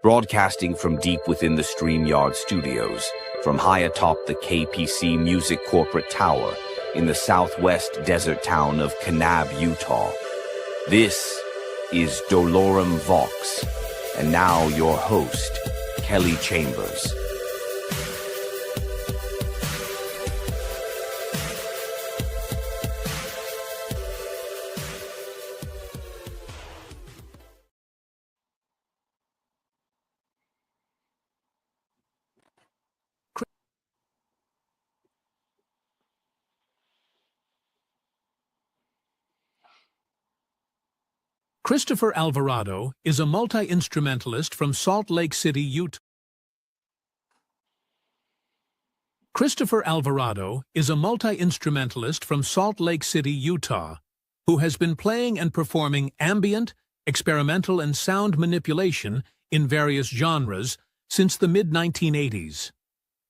Broadcasting from deep within the StreamYard studios, from high atop the KPC Music Corporate Tower in the southwest desert town of Kanab, Utah. This is doloremvox, and now your host, Kelly Chambers. Christopher Alvarado is a multi-instrumentalist from Salt Lake City, Utah. Christopher Alvarado is a multi-instrumentalist from Salt Lake City, Utah, who has been playing and performing ambient, experimental, and sound manipulation in various genres since the mid-1980s.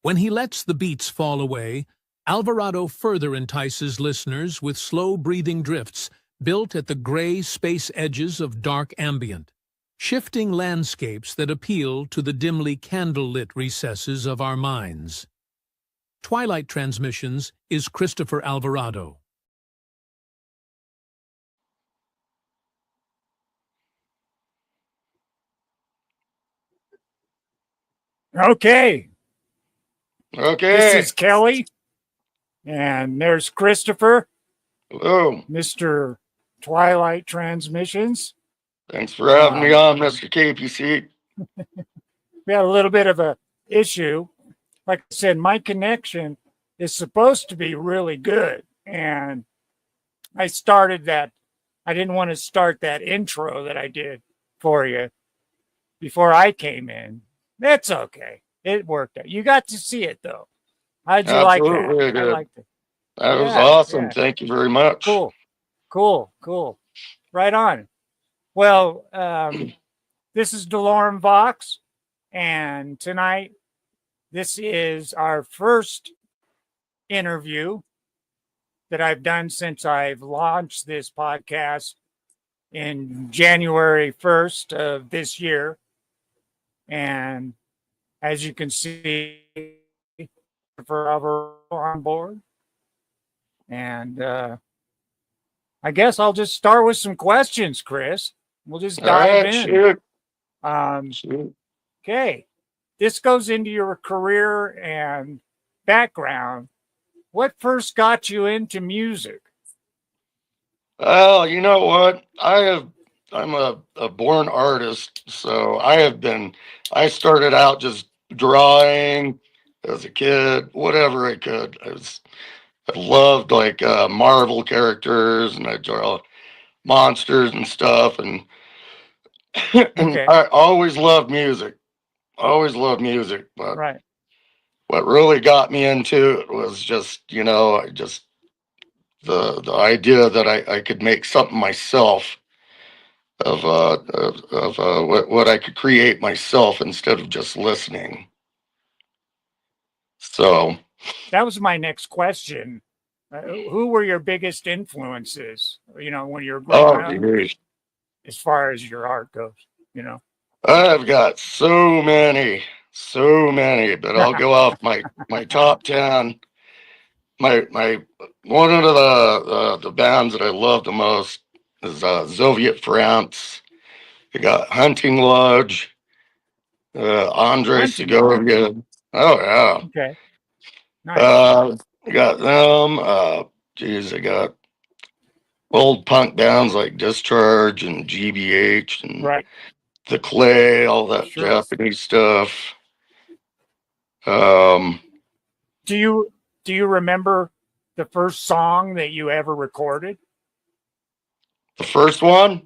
When he lets the beats fall away, Alvarado further entices listeners with slow-breathing drifts built at the gray space edges of dark ambient, shifting landscapes that appeal to the dimly candlelit recesses of our minds. Twilight Transmissions is Christopher Alvarado. Okay. Okay. This is Kelly, and there's Christopher. Hello. Mr. Twilight Transmissions. Thanks for having me on, Mr. KPC. We had a little bit of a issue. Like I said, my connection is supposed to be really good, and I started that. I didn't want to start that intro that I did for you before I came in. That's okay. It worked out. You got to see it, though. How'd you like that? I liked it. That was awesome. Yeah. Thank you very much. Cool. Right on. Well, this is doloremvox, and tonight, this is our first interview that I've done since I've launched this podcast in January 1st of this year. And as you can see, for on board. And I guess I'll just start with some questions, Chris. We'll just dive in. Shoot. Okay. This goes into your career and background. What first got you into music? Well, you know what? I'm a born artist, so I started out just drawing as a kid, whatever I could. I loved like Marvel characters, and I draw monsters and stuff, and Okay. I always loved music. But Right. what really got me into it was just, the idea that I could make something myself of what I could create myself instead of just listening. So that was my next question. Who were your biggest influences, when you were growing up, as far as your art goes, I've got so many, but I'll go off my top 10. My one of the bands that I love the most is Soviet France. You got Hunting Lodge, Andre Segovia. Oh yeah. Okay. Nice. I got them. I got old punk bands like Discharge and GBH and right. The Clay, all that Japanese stuff. Do you remember the first song that you ever recorded? The first one?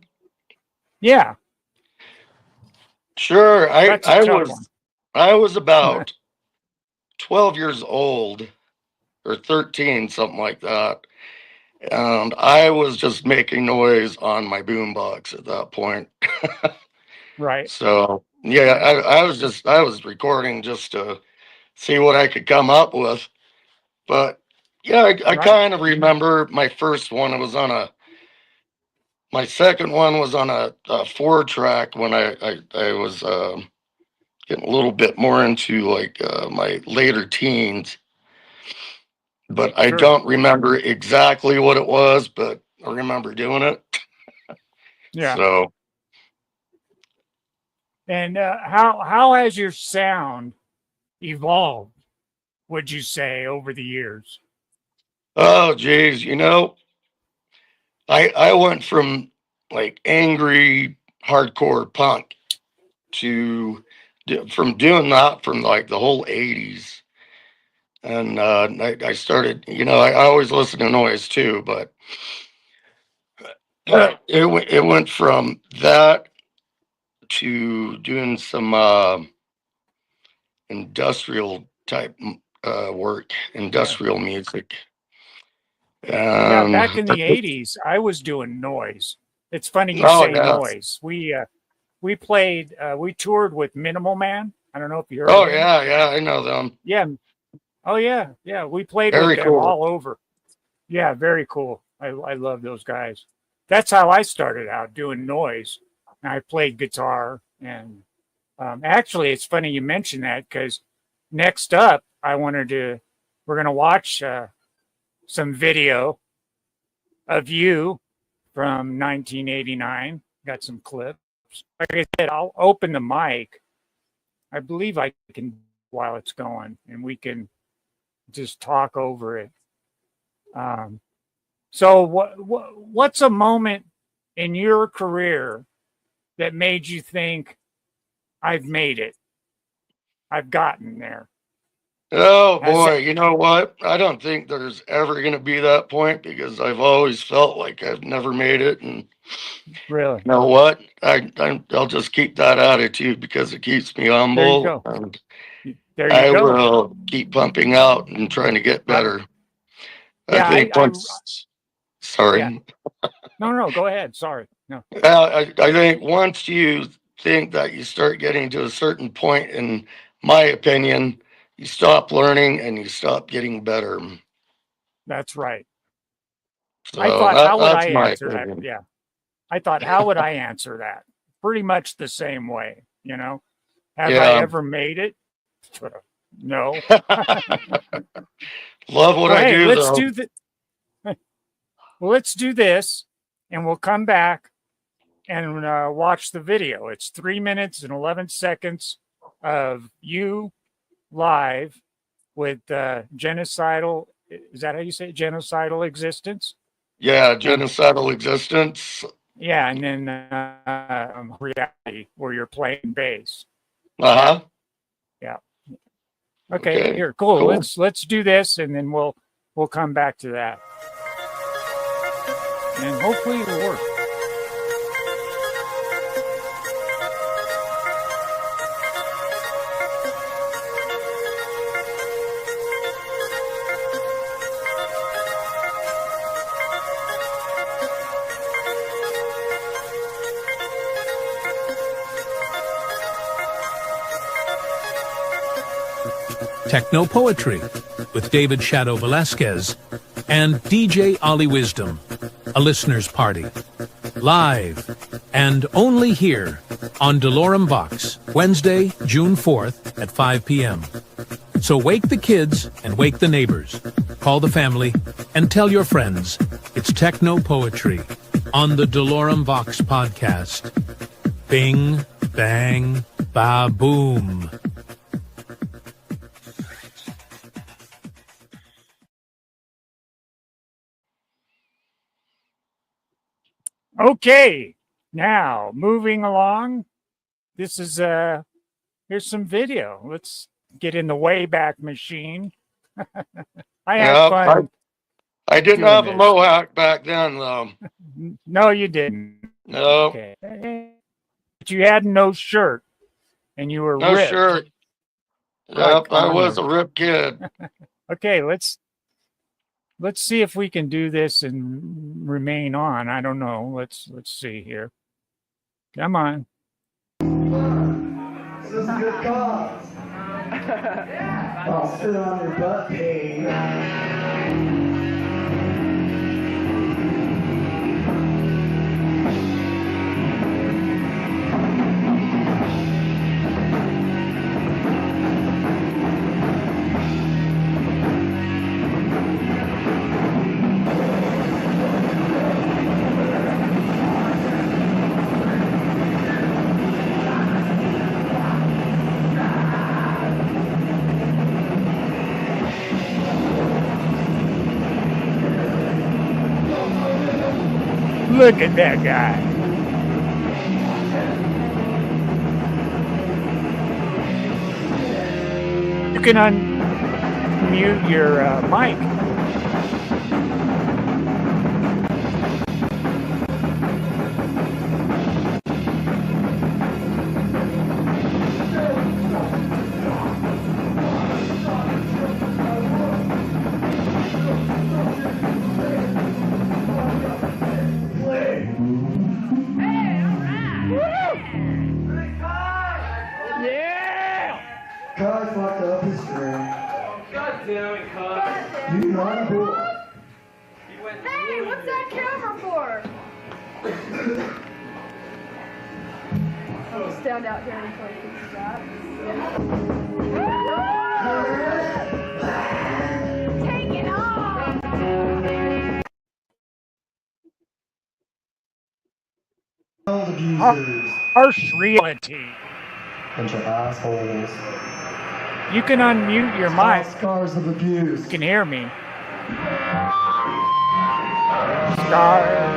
Yeah. Sure. I was about 12 years old, or 13, something like that. And I was just making noise on my boombox at that point. Right. So yeah, I was recording just to see what I could come up with. But yeah, I kind of remember my first one. It was on my second one was on a 4-track when I was getting a little bit more into like my later teens. But I don't remember exactly what it was, but I remember doing it. Yeah. So. And how has your sound evolved, would you say, over the years? Oh, geez. I went from like angry hardcore punk to from doing that from like the whole 80s. And I started, I always listen to noise too, but it went from that to doing some industrial type work, industrial music. Yeah, back in the 80s, I was doing noise. It's funny you say noise. We played, we toured with Minimal Man. I don't know if you heard of them. Yeah, I know them. Yeah. Oh, yeah. We played with them all over. Yeah, very cool. I love those guys. That's how I started out, doing noise. And I played guitar. And actually, it's funny you mentioned that, because next up, we're going to watch some video of you from 1989. Got some clips. Like I said, I'll open the mic. I believe I can while it's going, and we can just talk over it. So what's a moment in your career that made you think, I've made it, I've gotten there? Oh boy, you know what? I don't think there's ever going to be that point, because I've always felt like I've never made it. And really, you know what? I'll just keep that attitude, because it keeps me humble. There I you go. will keep pumping out and trying to get better. Yeah, I think once. Sorry. Yeah. No, go ahead. Sorry. No. I think once you think that you start getting to a certain point, in my opinion, you stop learning and you stop getting better. That's right. So I thought, how would I answer opinion. that? Yeah. I thought, how would I answer that? Pretty much the same way, Have I ever made it? No. Love what I do. Let's do this, and we'll come back and watch the video. It's 3 minutes and 11 seconds of you live with genocidal. Is that how you say it? Genocidal existence? Yeah, genocidal existence. Yeah, and then reality, where you're playing bass. Uh-huh. Yeah. Okay, here, cool. Let's do this, and then we'll come back to that. And hopefully it'll work. Techno Poetry with David Shadow Velasquez and DJ Ollie Wisdom, a listener's party. Live and only here on DoloremVox, Wednesday, June 4th at 5 p.m. So wake the kids and wake the neighbors. Call the family and tell your friends. It's Techno Poetry on the DoloremVox podcast. Bing, bang, ba, boom. Okay, now moving along. This is here's some video. Let's get in the Wayback Machine. I had fun. I didn't have a mohawk back then, though. No, you didn't. No. Okay. But you had no shirt, and you were no ripped. Shirt. Yep, I was a ripped kid. Okay, let's see if we can do this and remain on. I don't know. Let's see here. Come on. This is a good cause. I'll sit on your butt, hey. Look at that guy. You can unmute your mic. Kai fucked up his drink. God damn it, Kai. You naughty boy. Hey, what's that camera for? I'll just stand out here until he fixes that. Take it off! Child abusers. Harsh reality. Bunch of assholes. You can unmute your mic. Scars of abuse. You can hear me. Scars.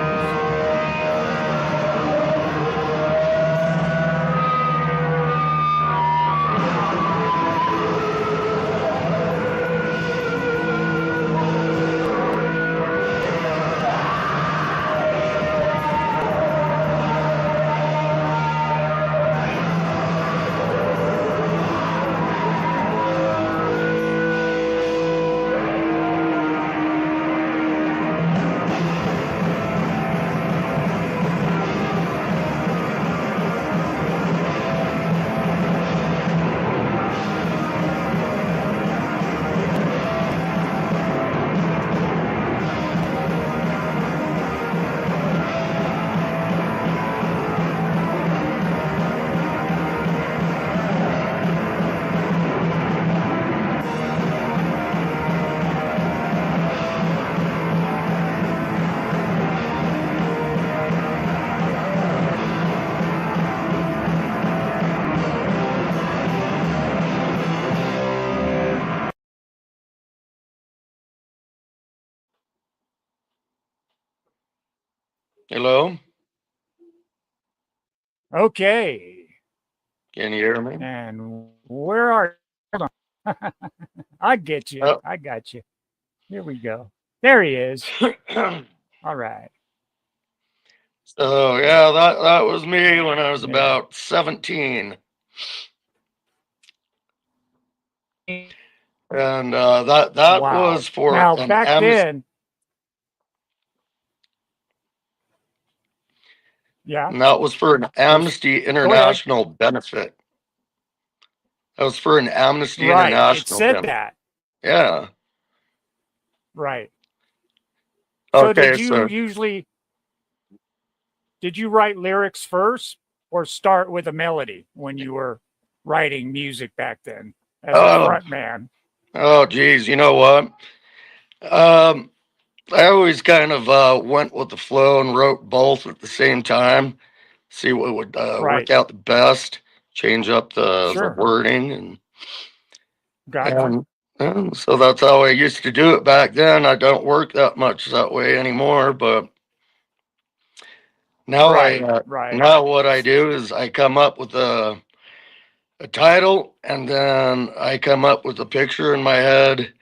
Hello? Okay. Can you hear me? And where are you? Hold on. I get you. Oh. I got you. Here we go. There he is. All right. So yeah, that was me when I was about 17. And that Wow. was for Now an back then. Yeah. and that was for an Amnesty International benefit. That was for an Amnesty Right. It International said benefit. that. Yeah. Right. So Okay, did you write lyrics first or start with a melody when you were writing music back then as a front man? Oh geez, you know what? I always kind of went with the flow and wrote both at the same time. See what would Right. work out the best. Change up the Sure. wording and Gotcha. so that's how I used to do it back then. I don't work that much that way anymore, but now Right. now what I do is I come up with a title and then I come up with a picture in my head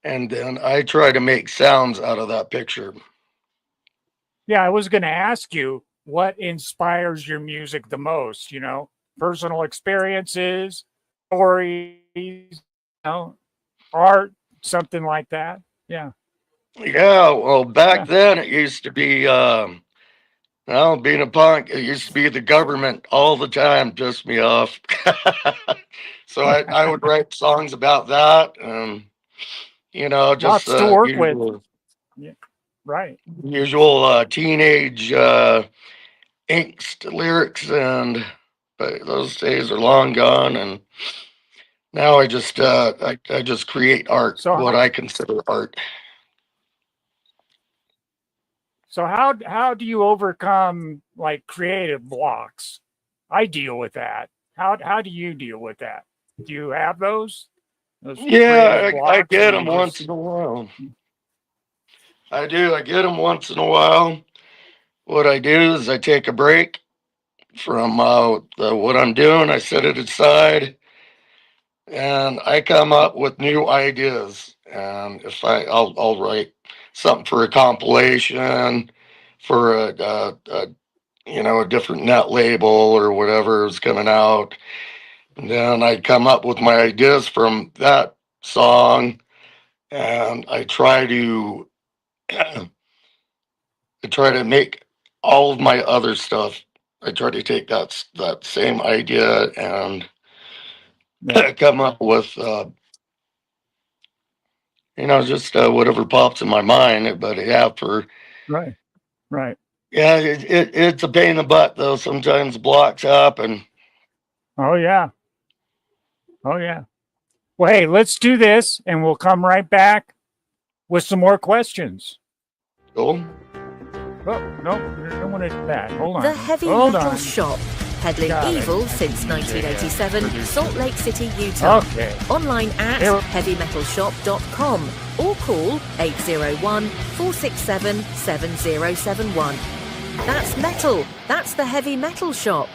and then I try to make sounds out of that picture. Yeah, I was going to ask you what inspires your music the most, personal experiences, stories, art, something like that. Yeah. Yeah, well, back Yeah. then it used to be, being a punk, it used to be the government all the time pissed me off. So I would write songs about that, and just Lots to work with. usual, Yeah. Right. teenage angst lyrics, but those days are long gone, and now I just I just create art, So what I consider art. So how do you overcome like creative blocks? I deal with that. How do you deal with that? Do you have those? Yeah, creative I blocks, get or them you once just- in a while. I do. I get them once in a while. what I do is I take a break from what I'm doing. I set it aside, and I come up with new ideas. And if I'll write something for a compilation, for a different net label or whatever is coming out. And then I come up with my ideas from that song, and I try to make all of my other stuff. I try to take that same idea and come up with just whatever pops in my mind. But yeah, Right. Right. yeah, it's a pain in the butt though. Sometimes blocks happen. Oh yeah. Oh yeah. Well, hey, let's do this, and we'll come right back with some more questions. Cool. Oh no, I don't want to do that. Hold on. The Heavy Hold Metal on. Shop. Peddling Got it. evil since 1987, Salt Lake City, Utah. Okay. Online at Here- heavymetalshop.com or call 801-467-7071. That's metal. That's the Heavy Metal Shop.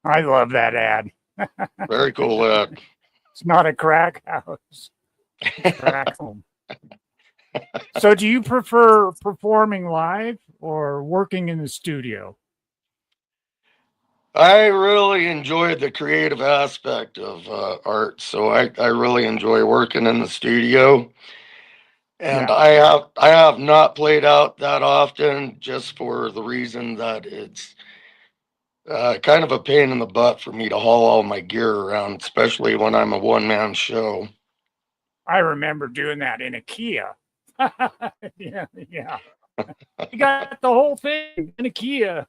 I love that ad. Very cool. It's not a crack house. It's a crack home. So do you prefer performing live or working in the studio? I really enjoy the creative aspect of art, so I really enjoy working in the studio. And Yeah. I have not played out that often, just for the reason that it's kind of a pain in the butt for me to haul all my gear around, especially when I'm a one-man show. I remember doing that in a Kia. Yeah. You got the whole thing in a Kia.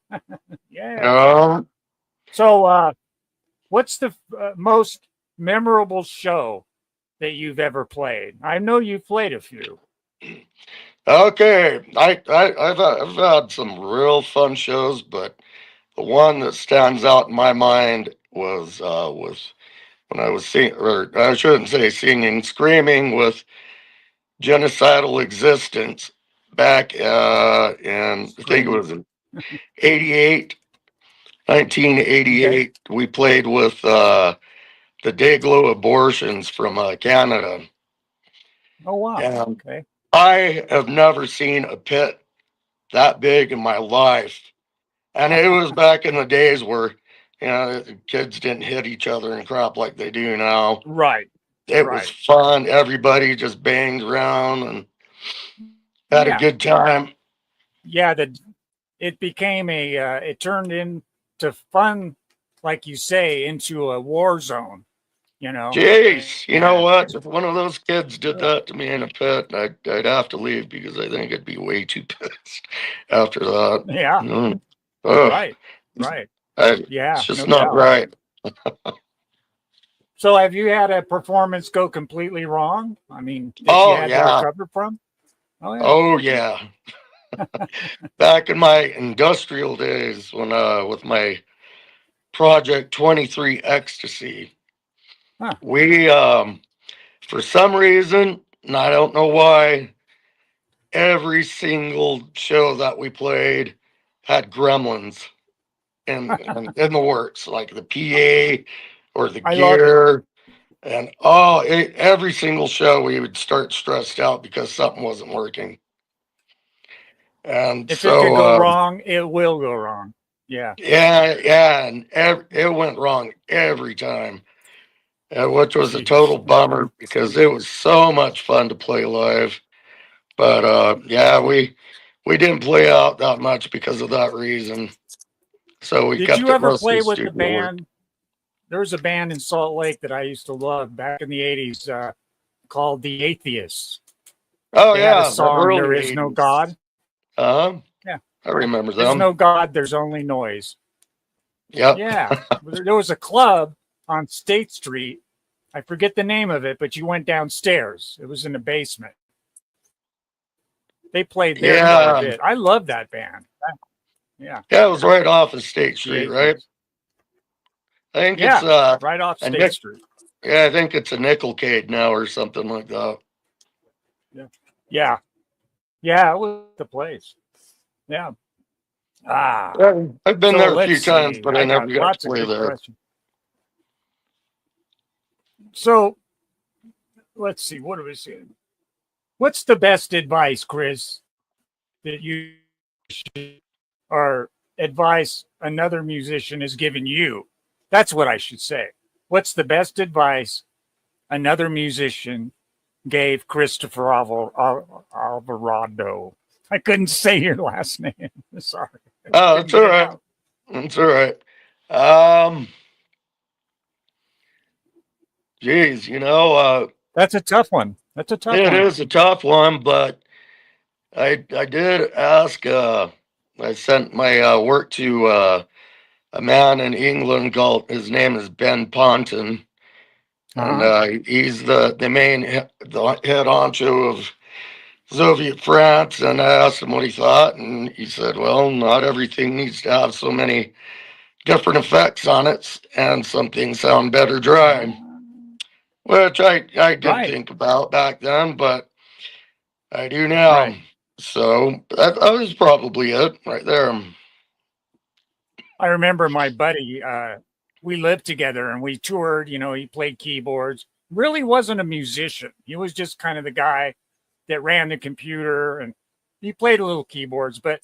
Yeah. So what's the most memorable show that you've ever played? I know you've played a few. Okay, I've had some real fun shows, but the one that stands out in my mind was when I was singing, or I shouldn't say singing, screaming with Genocidal Existence back in, I think it was in 88, 1988. Okay. We played with the Dayglow Abortions from Canada. Oh wow. And Okay. I have never seen a pit that big in my life. And it was back in the days where, the kids didn't hit each other and crap like they do now. Right. It was fun. Everybody just banged around and had a Yeah. good time. Yeah. It became it turned into fun, like you say, into a war zone, Jeez, you know And what? If one of those kids did that to me in a pit, I'd have to leave, because I think I'd be way too pissed after that. yeah. Ugh, Right. Right. it's Yeah. just No not doubt. right. So have you had a performance go completely wrong? I mean, that you Oh had to yeah. recover from? Oh yeah. Oh yeah. Back in my industrial days, when with my Project 23 Ecstasy, Huh. we for some reason, and I don't know why, every single show that we played had gremlins in the works, like the PA or the I love it. gear. And every single show we would start stressed out because something wasn't working. And If it could go so, wrong, it will go wrong. Yeah. yeah, and it went wrong every time, which was a Jeez. total bummer, because it was so much fun to play live. But yeah, we didn't play out that much because of that reason. So we Did kept you it ever mostly play with the studio work. band? There was a band in Salt Lake that I used to love back in the 80s called The Atheists. Oh They had a yeah, the song, early There Is No 80s. God. Yeah, I remember There's them. no God, there's only noise. Yep. Yeah. There was a club on State Street. I forget the name of it, but you went downstairs. It was in the basement. They played there quite a bit. I love that band. Yeah. Yeah, it was right off of State The Street, right? Atheists. I think Yeah, it's right off a State Street. yeah, I think it's a Nickelcade now or something like that. Yeah. Yeah, it was the place. Yeah. Ah, Yeah, I've been so there a let's few times, see. but I I never got got to lots of play good there. questions. So let's see. What are we seeing? What's the best advice, Chris, that you should, or advice another musician has given you? That's what I should say. What's the best advice another musician gave Christopher Alvarado? I couldn't say your last name. Sorry. Oh, Couldn't it's get all it right. out. It's all right. Um, geez, That's a tough one. That's a tough it one. is a tough one, but I did ask. I sent my work to a man in England called. His name is Ben Ponton, and Uh-huh. he's the main the head honcho of Soviet France. And I asked him what he thought, and he said, "Well, not everything needs to have so many different effects on it, and some things sound better dry." Which I didn't Right. think about back then, but I do now. Right. So that was probably it right there. I remember my buddy, we lived together and we toured, he played keyboards. Really wasn't a musician. He was just kind of the guy that ran the computer and he played a little keyboards, but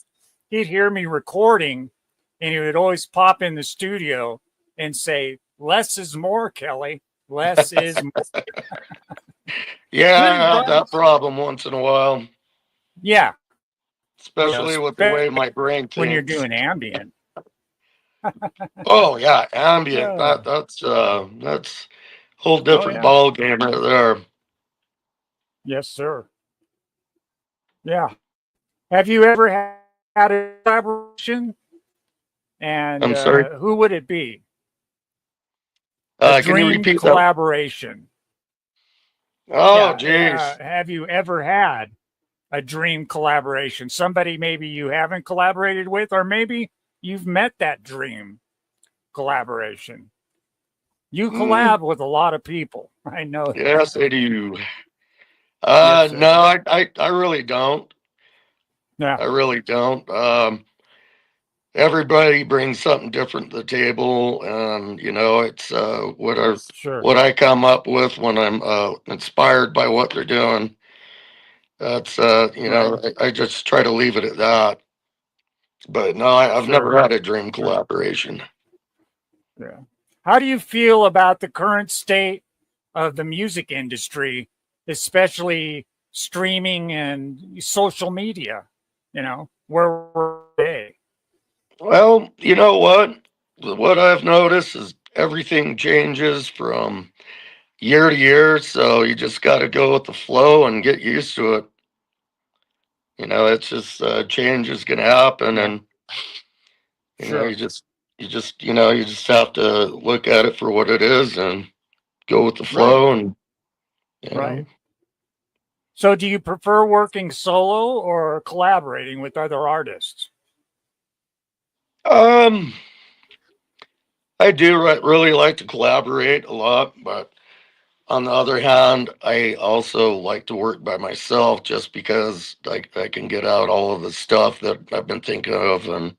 he'd hear me recording and he would always pop in the studio and say, "Less is more, Kelly. Less is more." Yeah, Good I have that advice. problem once in a while, Yeah. especially with the way Especially my brain when you're thinks. doing ambient. Oh yeah, ambient. Yeah. That's a whole Oh, different yeah. ball game right there. Yes, sir. Yeah. Have you ever had a collaboration? And I'm sorry. who would it be? A Can you dream repeat that? collaboration. Oh, Yeah. geez. Have you ever had a dream collaboration? Somebody maybe you haven't collaborated with, or maybe you've met that dream collaboration. You Mm, collab with a lot of people. I know that. yes, I do. Yes, I No, do. I really don't. Yeah. I really don't. Everybody brings something different to the table, and it's Sure. what I come up with when I'm inspired by what they're doing. That's Right. I just try to leave it at that. But no, I've Sure. never had a dream Sure. collaboration. Yeah. How do you feel about the current state of the music industry, especially streaming and social media? Where were they? Well, you know what? What I've noticed is everything changes from year to year, so you just got to go with the flow and get used to it. It's just change is going to happen, Yeah, and you know, you sure. just you just have to look at it for what it is and go with the Right, flow, and you right. know. So do you prefer working solo or collaborating with other artists? Um, I do really like to collaborate a lot, but on the other hand, I also like to work by myself just because I can get out all of the stuff that I've been thinking of and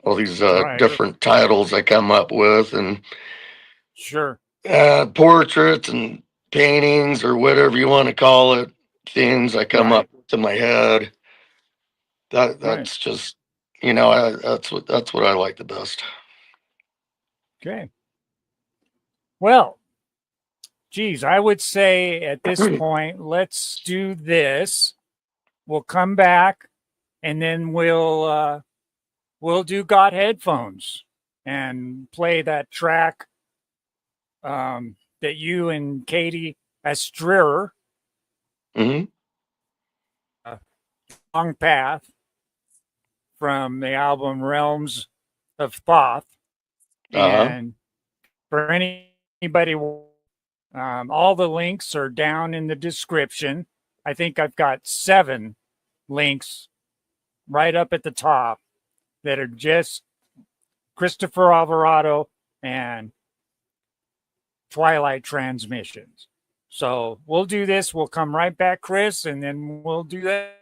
all these Right, different titles I come up with, and sure. portraits and paintings or whatever you want to call it, things I come Right, up to my head. right. That's just that's what I like the best. Okay. Well, geez, I would say at this point, let's do this. We'll come back and then we'll do Got Headphones and play that track that you and Katie Astraeir, Hmm. Long Path, from the album Realms of Thoth. Uh-huh. And for anybody, all the links are down in the description. I think I've got 7 links right up at the top that are just Christopher Alvarado and Twilight Transmissions. So we'll do this. We'll come right back, Chris, and then we'll do that.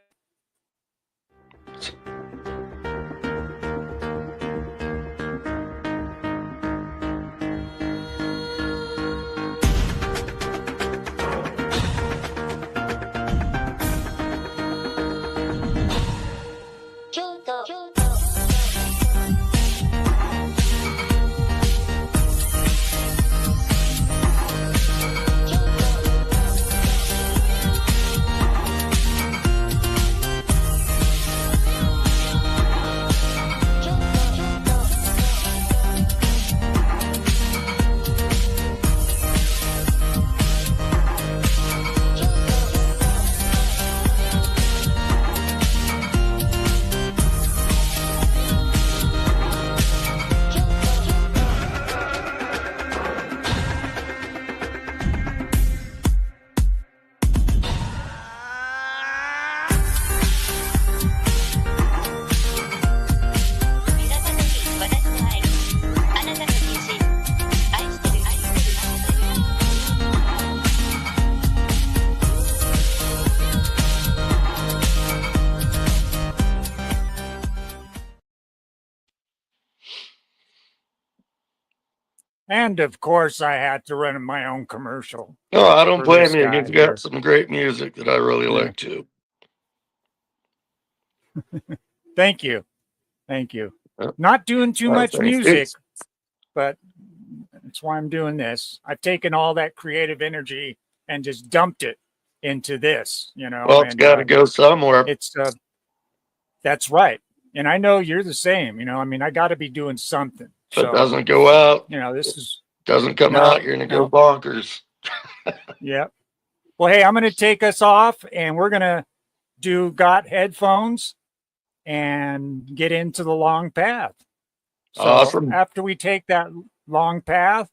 And of course, I had to run my own commercial. No, I don't for blame this you. guy You've here. got some great music that I really like too. Thank you. Thank you. Yeah. Not doing too much Thanks. music, but that's why I'm doing this. I've taken all that creative energy and just dumped it into this, you know. Well, it's and, got to go somewhere. It's that's right. And I know you're the same, you know. I mean, I got to be doing something. If it doesn't go out, you know, this is doesn't come No, out, you're going to no. go bonkers. yeah. Well, hey, I'm going to take us off, and we're going to do Got Headphones and get into the long path. So Awesome. after we take that long path,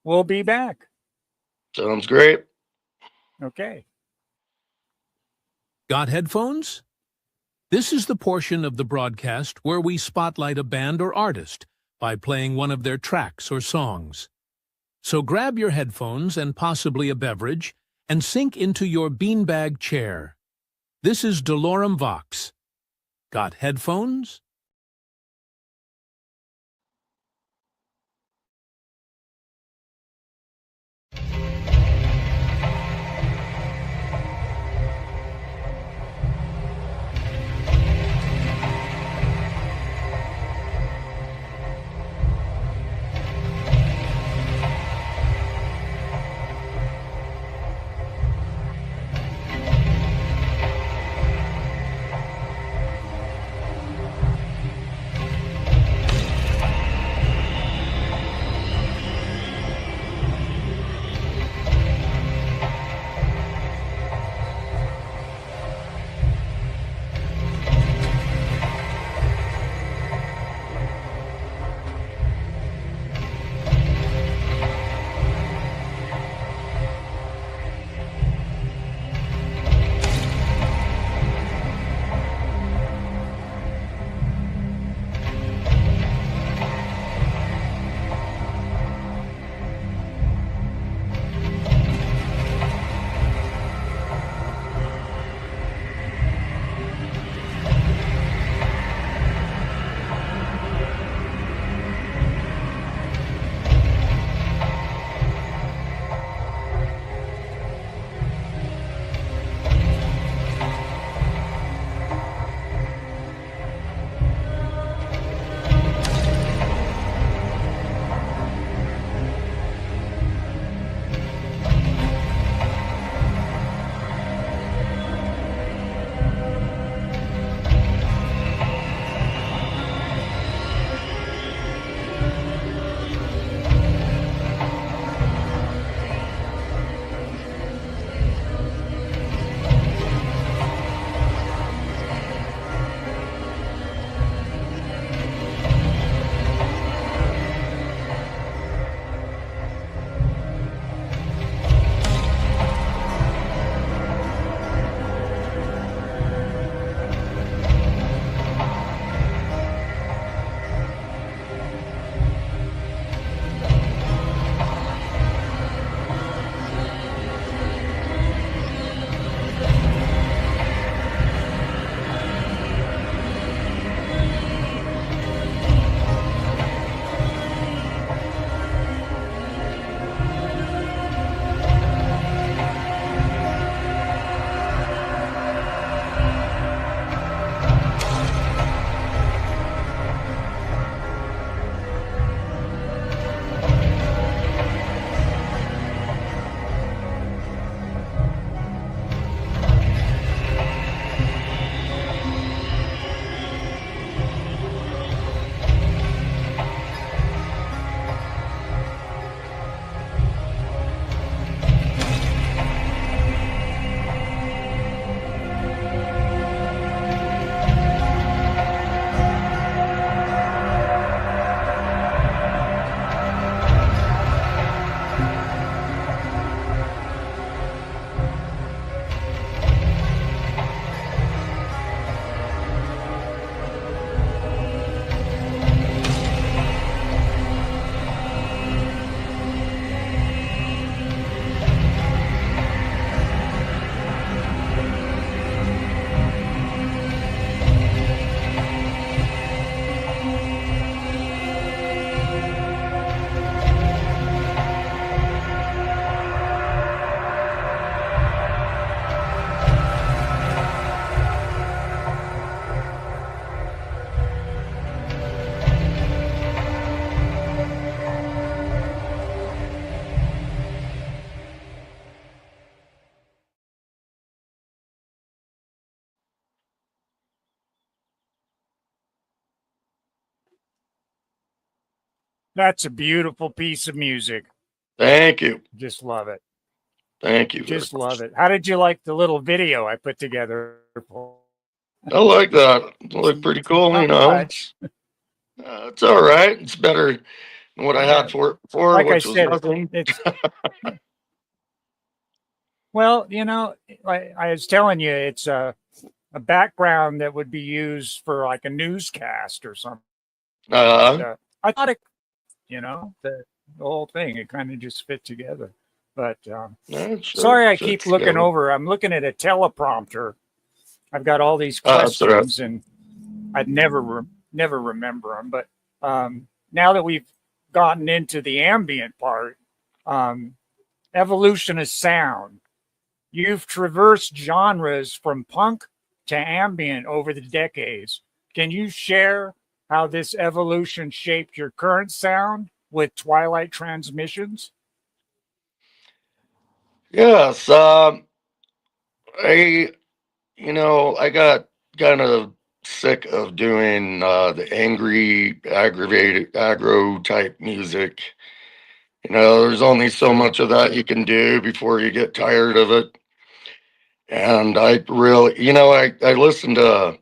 we'll be back. Sounds great. Okay. Got headphones? This is the portion of the broadcast where we spotlight a band or artist by playing one of their tracks or songs. So grab your headphones and possibly a beverage and sink into your beanbag chair. This is doloremvox. Got headphones? That's a beautiful piece of music. Thank you. Just love it. Thank you. Just love it. How did you like the little video I put together? I like that. It looked pretty cool, Not you know. much. It's all right. It's better than what I had for Like I which was said, nothing. it's well, you know, like I was telling you, it's a background that would be used for like a newscast or something. I thought it, you know, the whole thing, it kind of just fit together. But sorry, I keep looking over. I'm looking at a teleprompter. I've got all these questions, and I'd never remember them. But now that we've gotten into the ambient part, evolution of sound. You've traversed genres from punk to ambient over the decades. Can you share how this evolution shaped your current sound with Twilight Transmissions? Yes. I got kind of sick of doing the angry, aggravated, aggro type music. You know, there's only so much of that you can do before you get tired of it. And I really, I listened to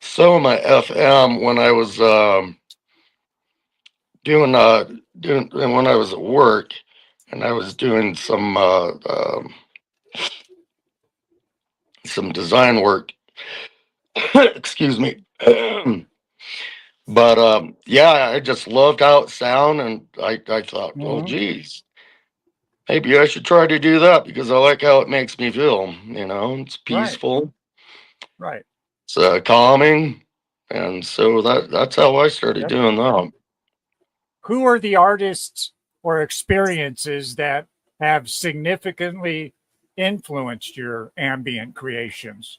Soma FM when I was doing when I was at work, and I was doing some design work. Excuse me. But yeah, I just loved how it sounded, and I thought, well, geez, maybe I should try to do that because I like how it makes me feel. You know, it's peaceful, right? It's calming, and so that's how I started doing that. Who are the artists or experiences that have significantly influenced your ambient creations?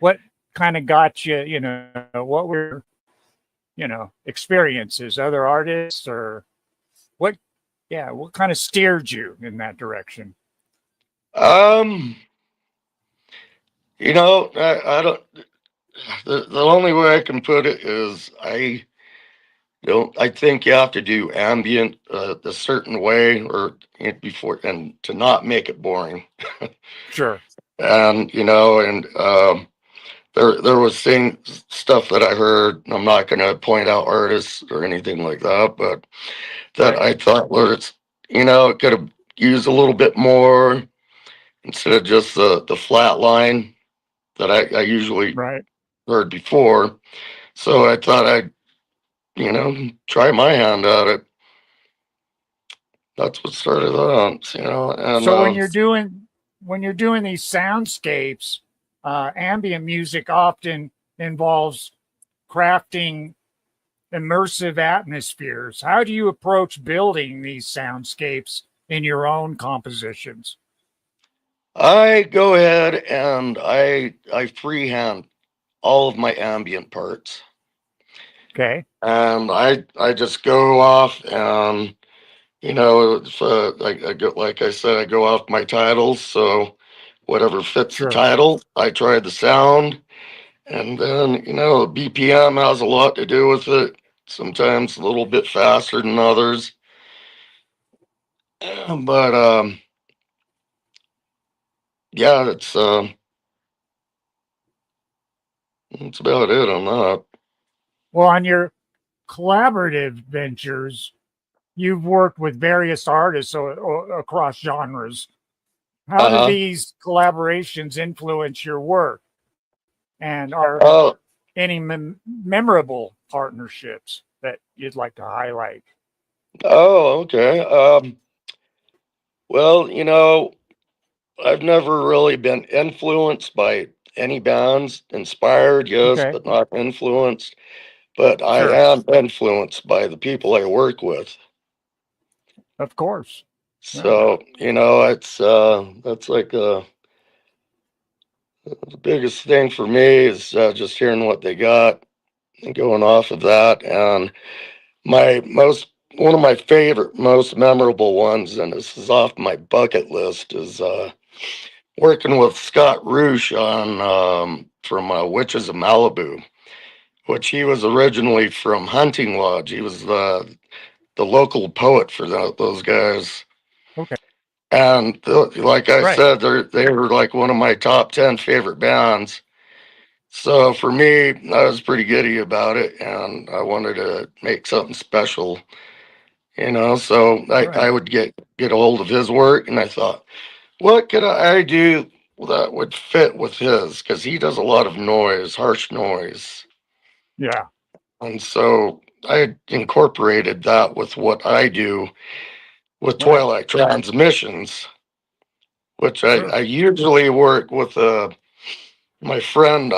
What kind of got you, you know, what were, you know, experiences, other artists, or what kind of steered you in that direction? You know, I don't, the only way I can put it is I think you have to do ambient a certain way or before, and to not make it boring. Sure. And, you know, and there was stuff that I heard. I'm not going to point out artists or anything like that, but that I thought was, you know, it could have used a little bit more instead of just the flat line that I usually heard before. So I thought I'd, you know, try my hand at it. That's what started out, you know. And so when you're doing these soundscapes, ambient music often involves crafting immersive atmospheres. How do you approach building these soundscapes in your own compositions? I go ahead and I freehand all of my ambient parts. Okay. And I just go off and, you know, I go, like I said, I go off my titles. So whatever fits the title, I try the sound. And then, you know, BPM has a lot to do with it. Sometimes a little bit faster than others. But yeah, that's about it on that. Well, on your collaborative ventures, you've worked with various artists across genres. How do these collaborations influence your work? And are any memorable partnerships that you'd like to highlight? Oh, okay. Well, you know, I've never really been influenced by any bands. Inspired, yes, but not influenced. But I am influenced by the people I work with. Of course. So, you know, it's that's like the biggest thing for me is just hearing what they got and going off of that. And one of my favorite, most memorable ones, and this is off my bucket list, is working with Scott Roosh on from Witches of Malibu, which he was originally from Hunting Lodge. He was the local poet for those guys. Okay. And like I Right. said, they were like one of my top 10 favorite bands. So for me, I was pretty giddy about it, and I wanted to make something special, So I Right. would get a hold of his work, and I thought, what could I do that would fit with his? Because he does a lot of noise, harsh noise. Yeah. And so I incorporated that with what I do with Right. Twilight Transmissions, which Sure. I usually work with my friend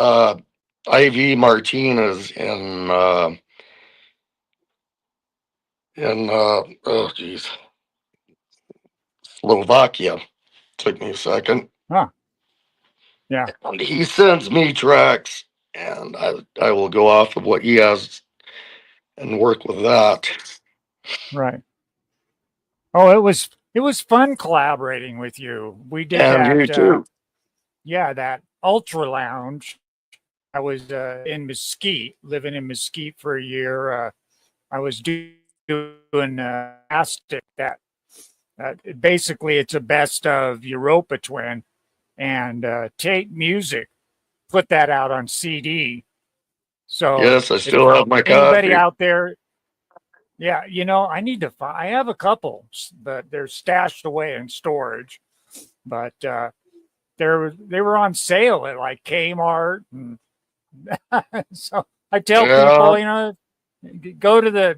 Ivy Martinez in oh geez, Slovakia. Took me a second. Huh. Yeah. And he sends me tracks, and I will go off of what he has and work with that. Right. Oh, it was fun collaborating with you. We did And you that. too. Yeah, that Ultra Lounge. I was in Mesquite, living in Mesquite for a year. I was doing Astic. That basically it's a best of Uropatwin, and Tate Music put that out on CD. So Yes, I if still have my anybody copy. out there, yeah, I need to find. I have a couple, but they're stashed away in storage. But they were on sale at like Kmart, and so I tell Yeah. people, go to the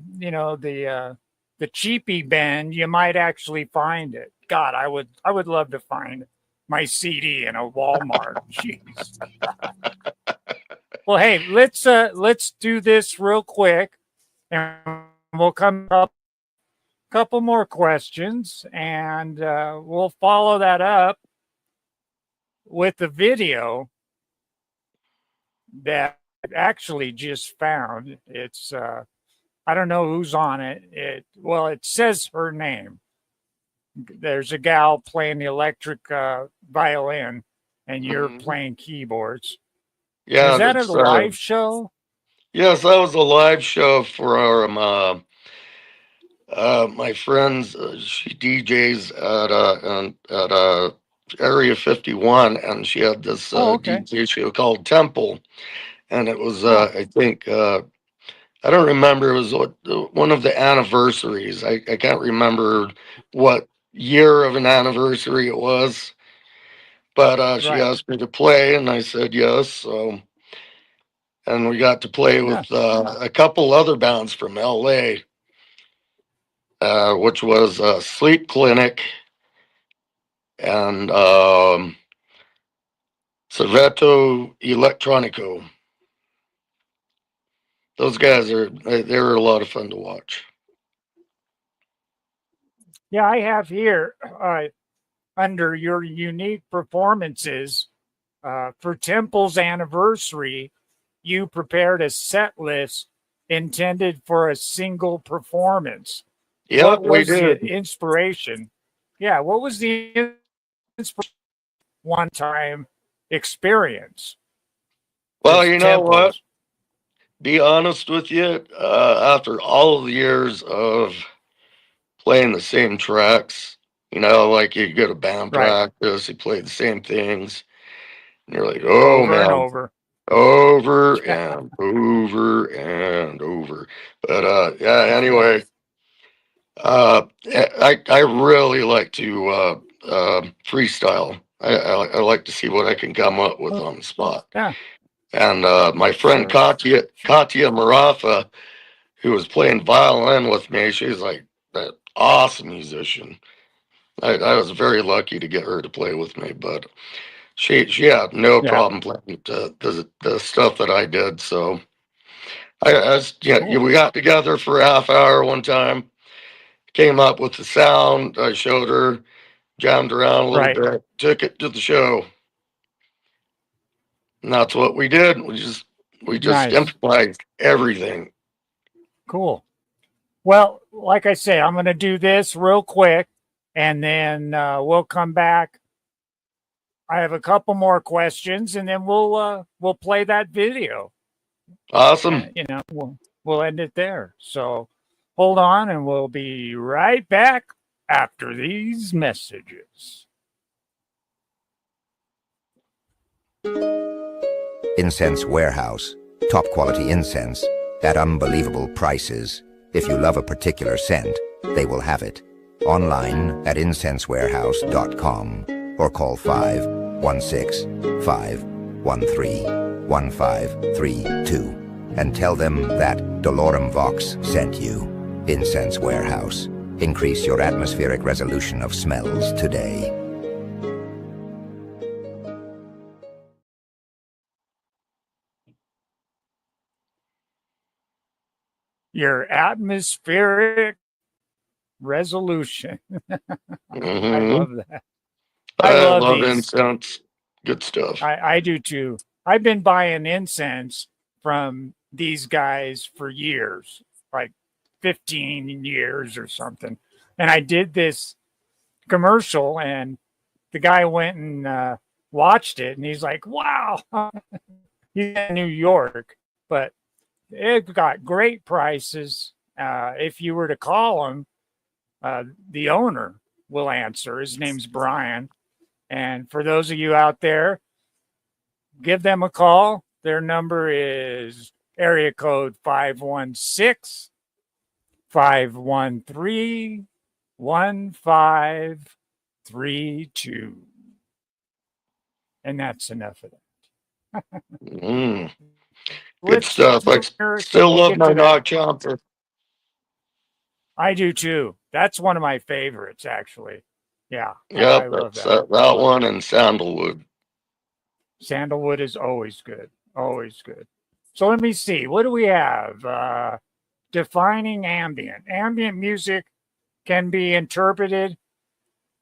the cheapy bin. You might actually find it. God, I would love to find my CD in a Walmart. Jeez. Well, hey, let's do this real quick, and we'll come up a couple more questions, and we'll follow that up with the video that I actually just found. It's I don't know who's on it. It says her name. There's a gal playing the electric violin, and you're playing keyboards. And is Yeah, that a that's live show? yes, that was a live show for our my friends. She DJs at Area 51, and she had this Oh, okay. DJ show called Temple, and it was Huh. I think I don't remember. It was one of the anniversaries. I can't remember what year of an anniversary it was, but she Right. asked me to play, and I said yes. So, and we got to play Yeah. with a couple other bands from LA, which was Sleep Clinic and Serveto Electronico. Those guys they were a lot of fun to watch. Yeah, I have here under your unique performances for Temple's anniversary, you prepared a set list intended for a single performance. Yep, What we was the did. inspiration? Yeah, what was the one time experience Well, with you know what? Temples? Be honest with you, after all of the years of playing the same tracks, like you go to band Right. practice, you play the same things, and you're like, oh Over and man, over. over Yeah. and over and over. But yeah, Yeah. anyway, I really like to freestyle. I like to see what I can come up with on the spot. Yeah. And my friend Sure. Katia Maratha, who was playing violin with me, she's like an awesome musician. I was very lucky to get her to play with me, but she had no Yeah. problem playing the stuff that I did. So Cool. we got together for a half hour one time, came up with the sound. I showed her, jammed around a little Right. bit, took it to the show, and that's what we did. We just Nice. improvised everything. Cool. Well, like I say, I'm going to do this real quick, and then we'll come back. I have a couple more questions, and then we'll play that video. Awesome. We'll end it there. So Hold on, and we'll be right back after these messages. Incense Warehouse. Top quality incense at unbelievable prices. If you love a particular scent, they will have it. Online at incensewarehouse.com or call 516-513-1532 and tell them that doloremvox sent you. Incense Warehouse. Increase your atmospheric resolution of smells today. Your atmospheric resolution. I love that. I love these. incense. Good stuff. I do too. I've been buying incense from these guys for years, like 15 years or something. And I did this commercial, and the guy went and watched it, and he's like, wow. He's in New York, but it got great prices. If you were to call him, the owner will answer. His name's Brian. And for those of you out there, give them a call. Their number is area code 516-513-1532. And that's enough of that. Good stuff. I still love my dog chomper. I do too. That's one of my favorites, actually. Yeah. Yep, I love that one and sandalwood. Sandalwood is always good. Always good. So let me see. What do we have? Defining ambient. Ambient music can be interpreted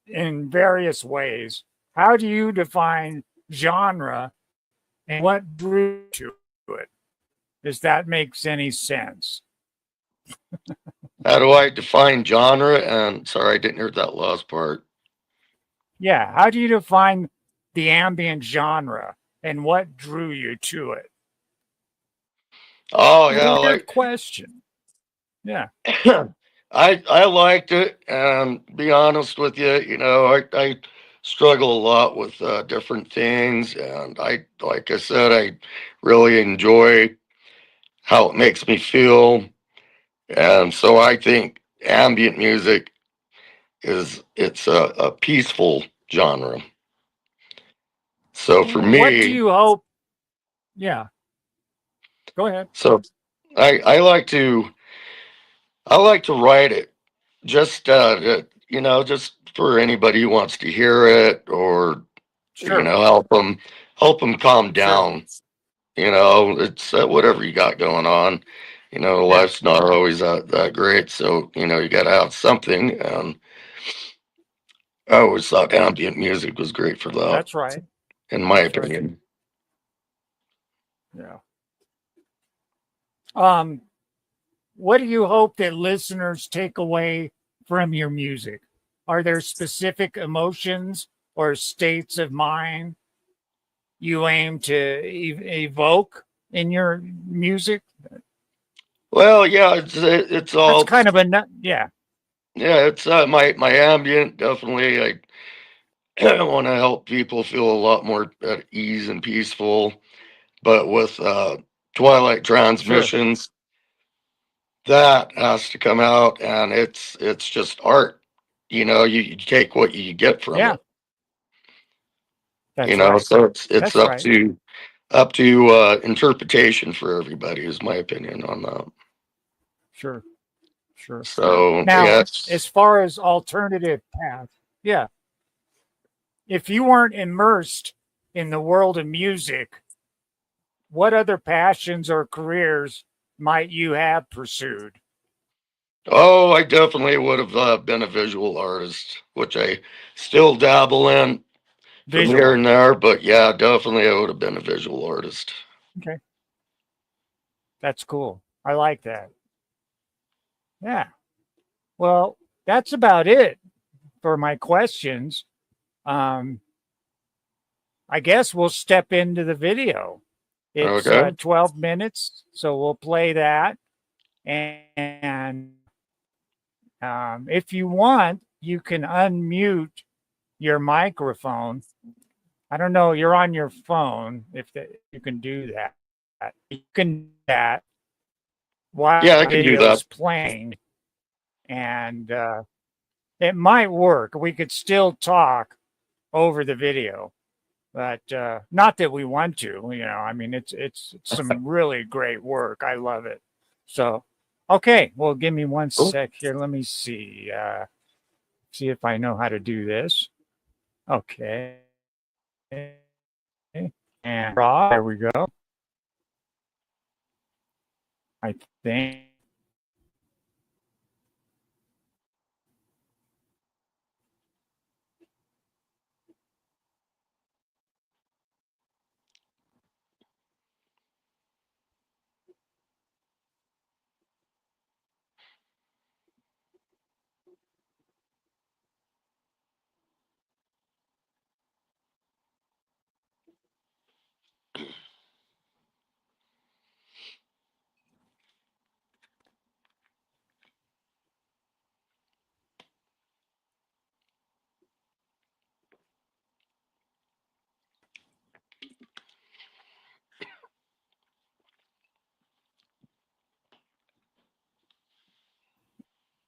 in various ways. How do you define genre and what drew to it? Does that make any sense? How do I define genre? And sorry, I didn't hear that last part. Yeah. How do you define the ambient genre and what drew you to it? Oh, yeah. Weird question. Yeah. I liked it, and be honest with you, I struggle a lot with different things, and like I said, I really enjoy how it makes me feel, and so I think ambient music it's a peaceful genre. So for me, what do you hope? Yeah, go ahead. So I like to write it just just for anybody who wants to hear it, or help them calm down. It's whatever you got going on. Life's not always that great, so you got to have something. And I always thought ambient music was great for that. That's right. In my opinion. Yeah. What do you hope that listeners take away from your music? Are there specific emotions or states of mind you aim to evoke in your music? Well, yeah, it's all. That's kind of yeah. Yeah, it's my ambient. Definitely, I want to help people feel a lot more at ease and peaceful. But with Twilight Transmissions, that has to come out, and it's just art. You take what you get from it. That's right. So it's That's up right. to interpretation for everybody, is my opinion on that. Sure. So now, yes. As far as alternative paths, yeah. If you weren't immersed in the world of music, what other passions or careers might you have pursued? Oh, I definitely would have been a visual artist, which I still dabble in from here and there. But yeah, definitely I would have been a visual artist. Okay. That's cool. I like that. Yeah. Well, that's about it for my questions. I guess we'll step into the video. It's 12 minutes, so we'll play that. And If you want, you can unmute your microphone. I don't know, you're on your phone, you can do that. You can do that while I the can do video that. is playing, and it might work. We could still talk over the video, but not that we want to. I mean, it's some really great work. I love it. So, okay, well, give me one sec here. Let me see. See if I know how to do this. Okay. And there we go. I think.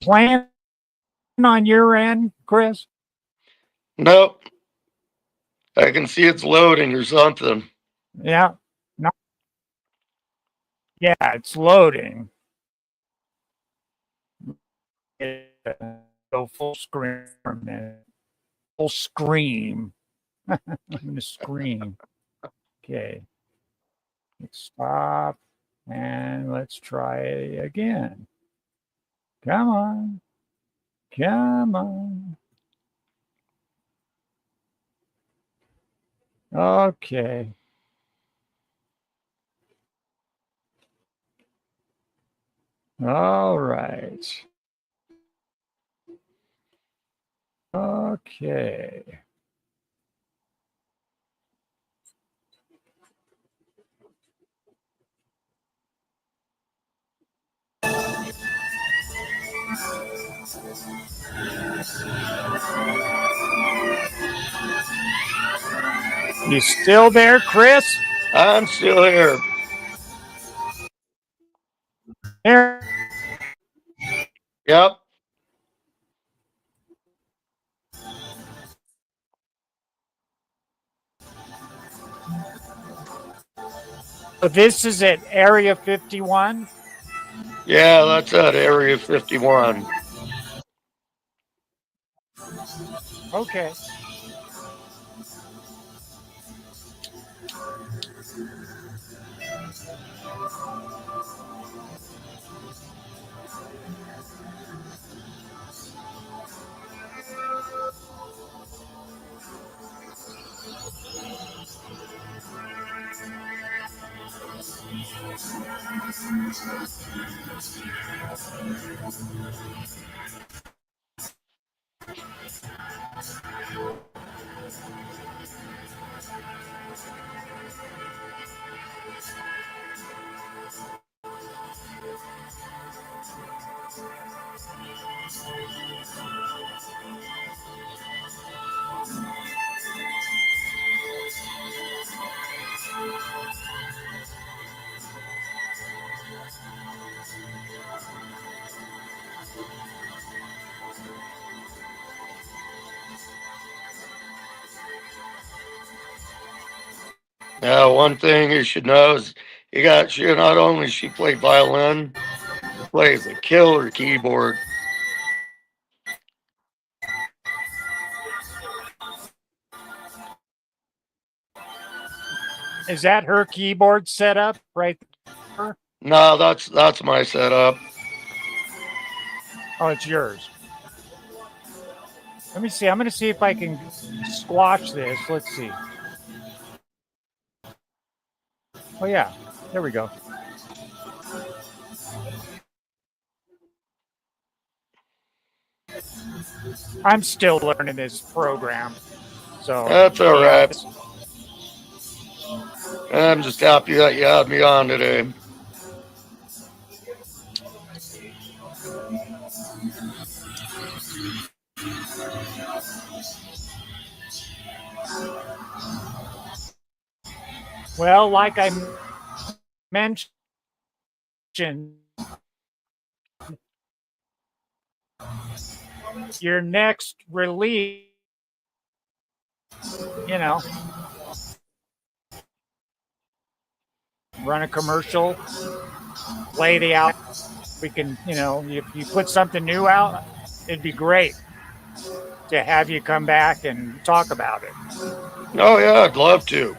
Plan on your end, Chris? Nope. I can see it's loading or something. Yeah. No. Yeah, it's loading. Go full screen for a minute. Full scream. I'm going to scream. Okay. Let's stop. And let's try it again. Come on. Come on. Okay. All right. Okay. You still there, Chris? I'm still here. There. Yep. So this is at Area 51? Yeah, that's at Area 51. Okay. Now, one thing you should know is she not only she played violin, she plays a killer keyboard. Is that her keyboard setup right there? No, that's my setup. Oh, it's yours. Let me see. I'm going to see if I can squash this. Let's see. Oh, yeah. There we go. I'm still learning this program. So That's all right. I'm just happy that you had me on today. Well, like I mentioned, your next release, you know, run a commercial, play the out. We can, you know, if you put something new out, it'd be great to have you come back and talk about it. Oh yeah, I'd love to.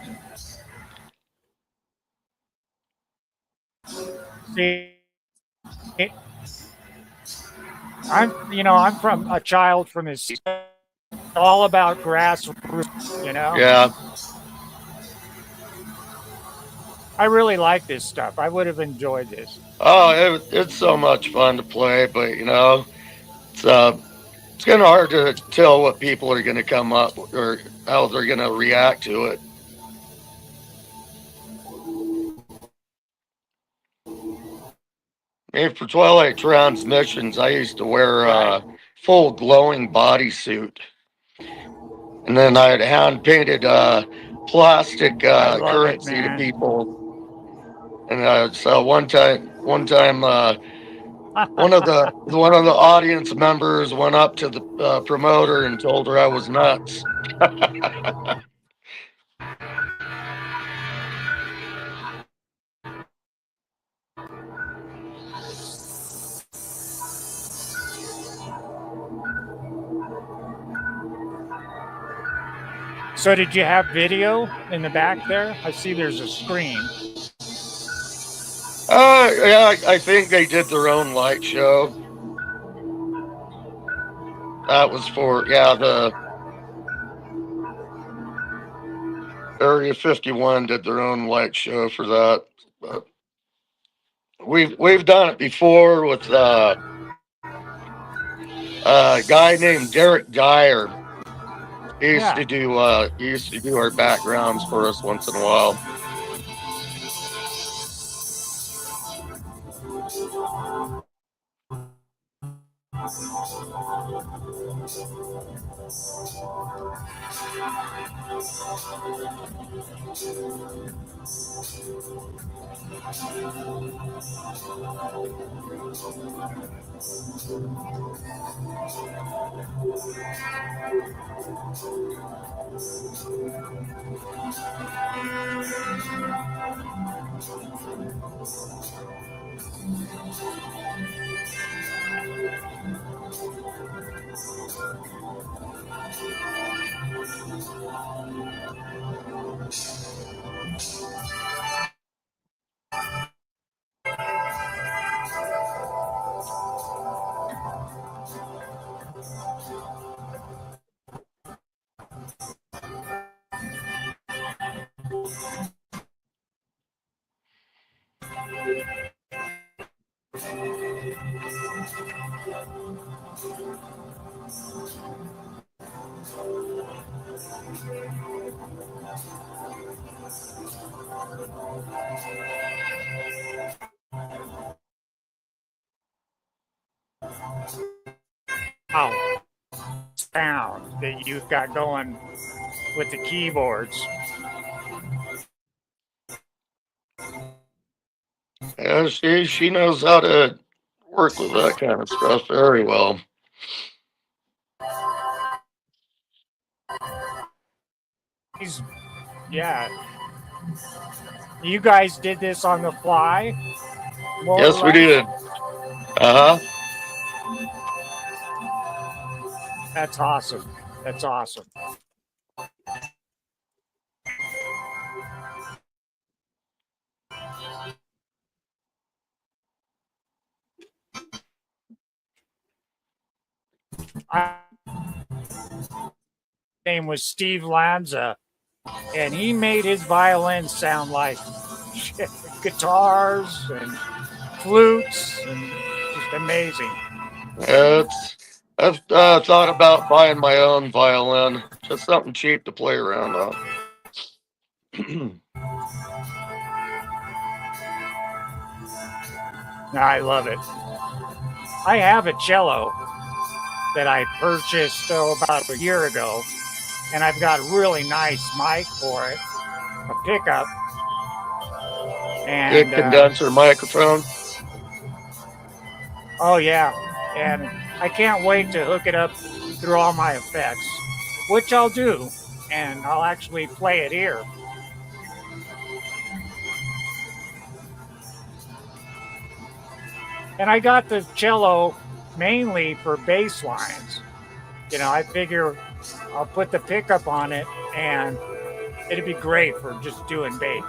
See, I'm from a child from this, all about grassroots, you know? Yeah. I really like this stuff. I would have enjoyed this. Oh, it's so much fun to play, but you know, it's kind of hard to tell what people are going to come up or how they're going to react to it. I mean, for Twilight Transmissions, I used to wear a full glowing bodysuit. And then I had hand painted plastic currency to people. And so one time, one of the audience members went up to the promoter and told her I was nuts. So did you have video in the back there? I see there's a screen. Yeah, I think they did their own light show. That was for, the Area 51 did their own light show for that. But we've done it before with a guy named Derek Geyer. He used to do our backgrounds for us once in a while. Sound that you've got going with the keyboards. Yeah, she knows how to work with that kind of stuff very well. Yeah. You guys did this on the fly? Yes, we did. Uh-huh. That's awesome. That's awesome. Name was Steve Lanza, and he made his violin sound like guitars and flutes, and just amazing. I've thought about buying my own violin, just something cheap to play around on. I love it. I have a cello. that I purchased about a year ago, and I've got a really nice mic for it, a pickup. And Good condenser microphone. Oh yeah, and I can't wait to hook it up through all my effects, which I'll do, and I'll actually play it here. And I got the cello mainly for bass lines. You know, I figure I'll put the pickup on it and it'd be great for just doing bass.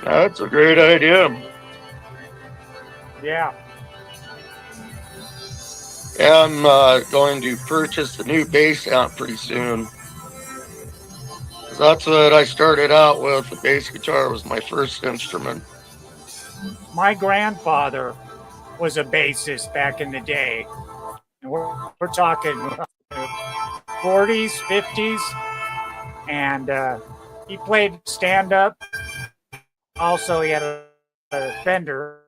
That's a great idea. Yeah. I'm going to purchase the new bass amp pretty soon. That's what I started out with. The bass guitar was my first instrument. My grandfather was a bassist back in the day. And we're talking 40s, 50s. And he played stand-up. Also, he had a Fender.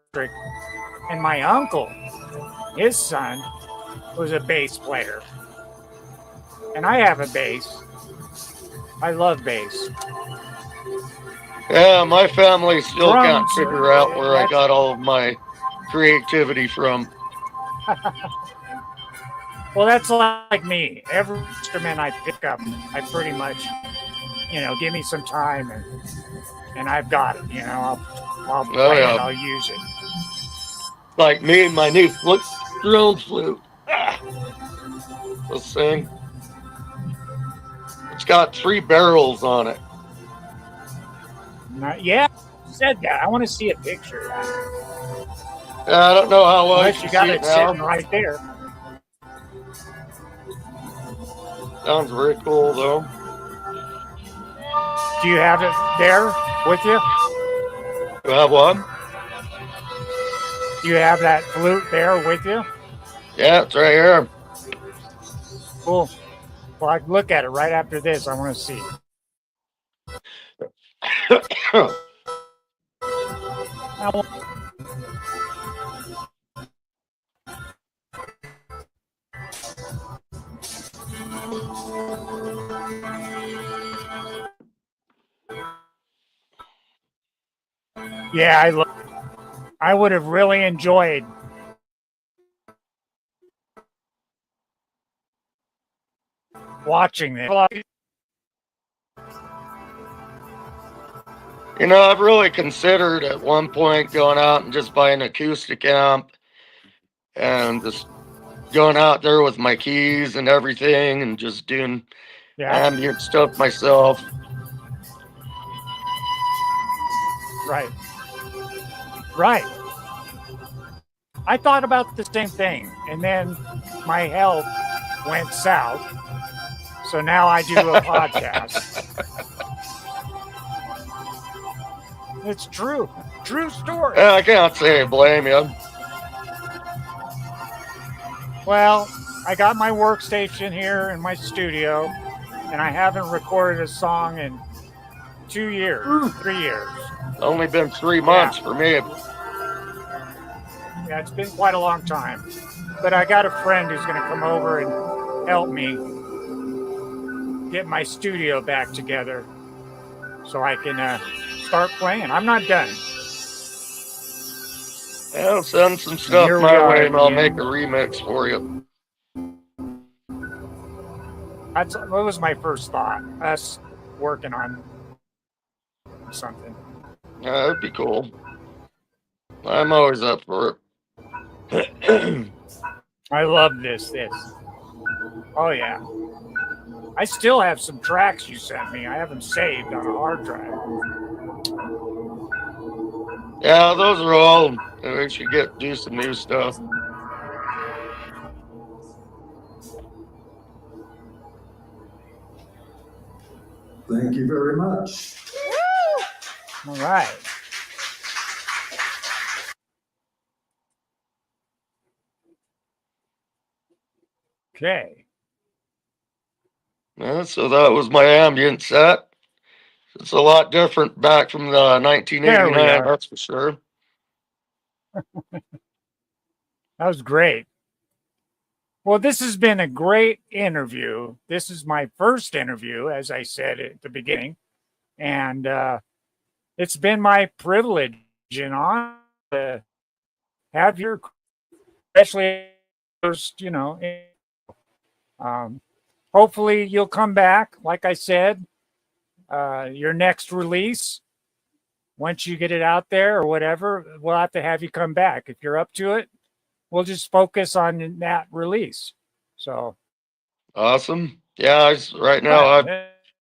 And my uncle, his son, was a bass player. And I have a bass. I love bass. Yeah, my family still can't Drums figure out where I got all of my creativity from. Well, that's like me. Every instrument I pick up, I pretty much, you know, give me some time and I've got it. You know, I'll play it, I'll use it. Like me and my new drone flute. Let's sing. It's got 3 barrels on it. Yeah, you said that. I want to see a picture of that. Yeah, I don't know how well Unless you got it sitting right there. Sounds very cool, though. Do you have it there with you? Do I have one? Do you have that flute there with you? Yeah, it's right here. Cool. Well, I can look at it right after this. I want to see. Yeah, I would have really enjoyed watching this. You know, I've really considered at one point going out and just buying an acoustic amp and just going out there with my keys and everything and just doing ambient stuff myself. Right. Right. I thought about the same thing, and then my health went south. So now I do a podcast. It's true. True story. Yeah, I can't say I blame you. Well, I got my workstation here in my studio, and I haven't recorded a song in 2 years, 3 years. Only been 3 months for me. Yeah, it's been quite a long time. But I got a friend who's going to come over and help me get my studio back together so I can start playing. I'm not done. Yeah, send some stuff my way and I'll make a remix for you. That was my first thought. Us working on something. Yeah, that'd be cool. I'm always up for it. I love this. Oh, yeah. I still have some tracks you sent me. I have them saved on a hard drive. Yeah, those are all. We should do some new stuff. Thank you very much. All right. Okay. Yeah, so that was my ambient set. It's a lot different back from the 1989, that's for sure. That was great. Well, this has been a great interview. This is my first interview, as I said at the beginning. And it's been my privilege and honor to have your, especially first, hopefully you'll come back. Like I said, your next release, once you get it out there or whatever, we'll have to have you come back. If you're up to it, we'll just focus on that release. So Awesome. Yeah, right now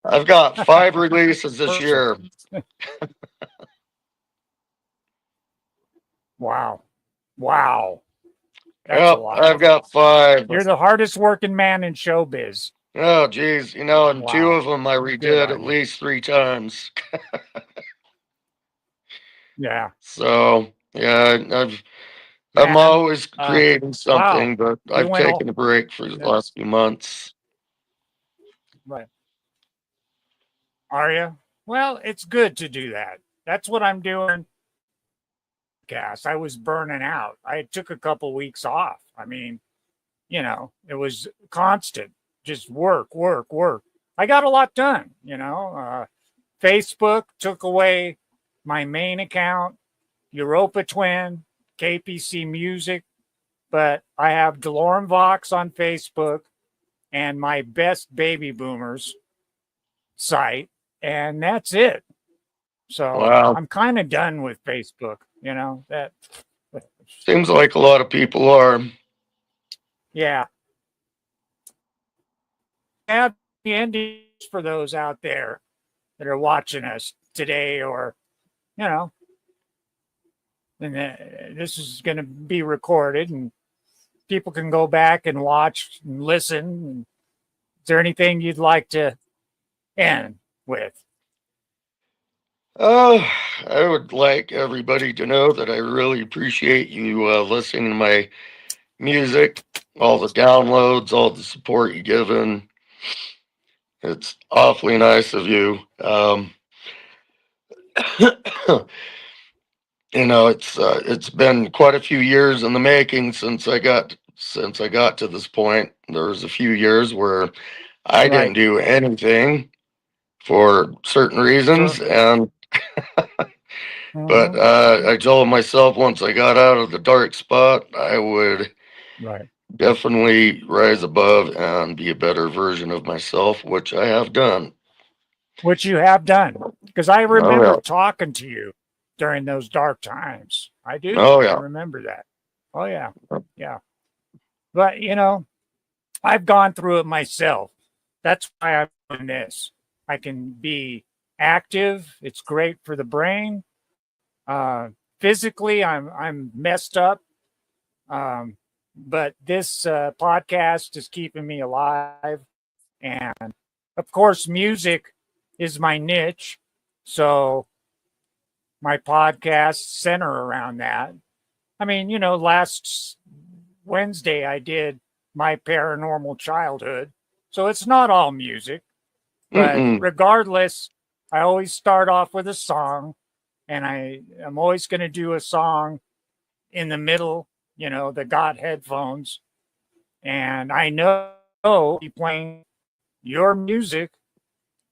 I've got 5 releases this year. Wow. That's Yep, a lot. I've got 5. You're the hardest working man in showbiz. Oh, geez. And Wow. 2 of them I redid at least 3 times. Yeah. So, yeah, I'm always creating something, but I've taken a break for the last few months. Right. Are you? Well, it's good to do that. That's what I'm doing. I was burning out. I took a couple weeks off. I mean, it was constant, just work. I got a lot done, Facebook took away my main account, Uropatwin, KPC Music, but I have doloremvox on Facebook and my Best Baby Boomers site, and that's it. So wow. I'm kind of done with Facebook, that seems like a lot of people are. Yeah. Have the endings for those out there that are watching us today, or and this is going to be recorded and people can go back and watch and listen. Is there anything you'd like to end with? I would like everybody to know that I really appreciate you listening to my music, all the downloads, all the support you've given. It's awfully nice of you. It's been quite a few years in the making since I got to this point. There was a few years where I didn't do anything for certain reasons, and but I told myself once I got out of the dark spot, I would definitely rise above and be a better version of myself, which I have done. Which you have done, because I remember talking to you during those dark times. I do. Oh, yeah. I remember that. Oh, yeah. Yeah. But, I've gone through it myself. That's why I'm doing this. I can be active. It's great for the brain. Physically, I'm messed up. But this podcast is keeping me alive. And, of course, music is my niche. So my podcasts center around that. I mean, last Wednesday I did my paranormal childhood. So it's not all music. But regardless, I always start off with a song. And I'm always going to do a song in the middle, the got headphones. And I know you'll be playing your music.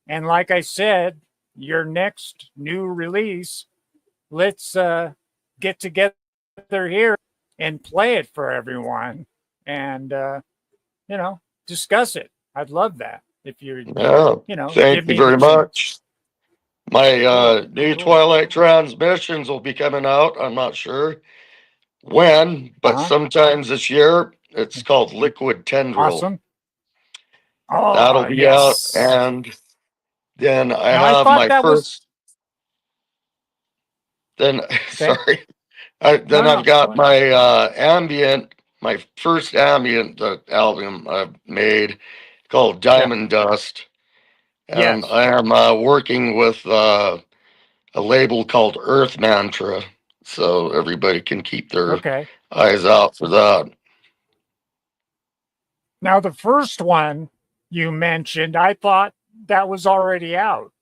And like I said, your next new release, let's get together here and play it for everyone and, discuss it. I'd love that. If you, thank you very much. My new Twilight Transmissions will be coming out. I'm not sure when, but sometimes this year. It's called Liquid Tendril. Awesome. Oh, that'll be out, and then I have my first. Then sorry, I've got my ambient, my first ambient album I've made called Diamond Dust, and I am working with a label called Earth Mantra, so everybody can keep their eyes out for that. Now, the first one you mentioned, I thought that was already out.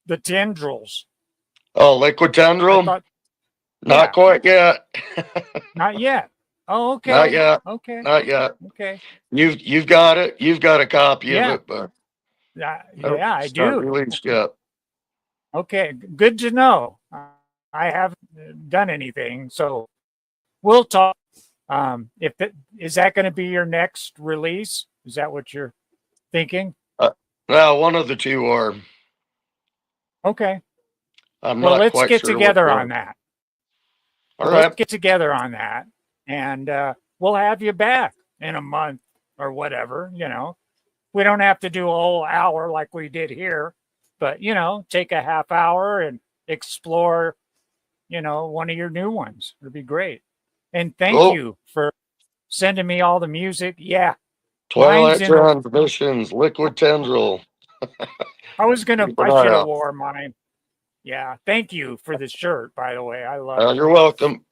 The Tendrils. Oh, Liquid Tendril? Not quite yet. Not yet. Oh, okay. Not yet. Okay. Not yet. Okay. You've got it. You've got a copy of it, but yeah, I it's not do. released yet. Okay, good to know. I haven't done anything, so we'll talk. Is that going to be your next release? Is that what you're thinking? Well, one of the two are. Okay. I'm Well, not let's quite get sure together what on that. All Let's right. get together on that, and we'll have you back in a month or whatever. We don't have to do a whole hour like we did here, but take a half hour and explore, one of your new ones. It'd be great. And thank you for sending me all the music. Yeah. Twilight Transmissions, Liquid Tendril. I should have wore mine. Yeah. Thank you for the shirt, by the way. I love it. You're welcome.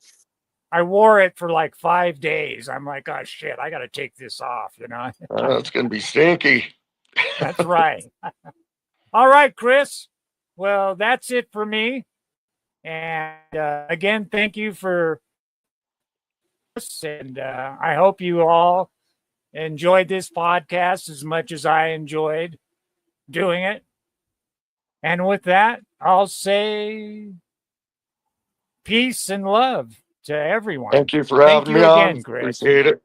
I wore it for like 5 days. I'm like, oh shit, I got to take this off, It's going to be stinky. That's right. All right, Chris. Well, that's it for me. And again, thank you for this. And I hope you all enjoyed this podcast as much as I enjoyed doing it. And with that, I'll say peace and love to everyone. Thank you for having me on. Again, Chris. Appreciate it.